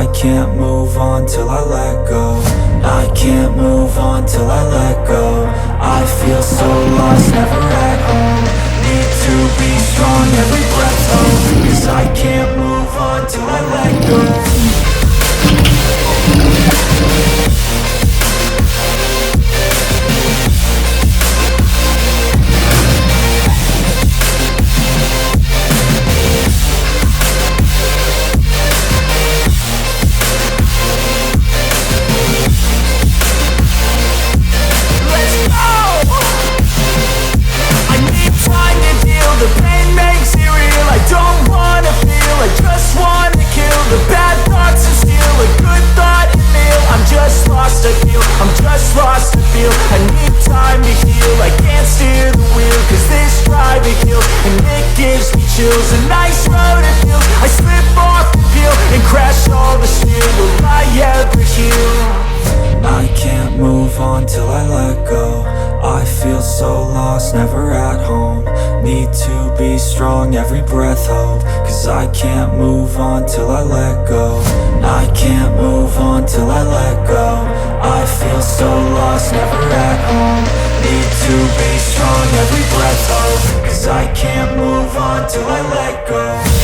I can't move on till I let go. I can't move on till I let go. I feel so lost, never at home. Need to be strong, every breath hold. Cause I can't move on till I let go. The pain makes it real, I don't wanna feel, I just wanna kill the bad thoughts and steal a good thought and feel. I'm just lost, I feel, I'm just lost, I feel. I need time to heal, I can't steer the wheel, cause this drive it kills, and it gives me chills. A nice road it feels, I slip off the peel, and crash all the steel. Will I ever heal? I can't move on till I let go. I feel so lost, never at home. Need to be strong, every breath hold. Cause I can't move on till I let go. I can't move on till I let go. I feel so lost, never at home. Need to be strong, every breath hold. Cause I can't move on till I let go.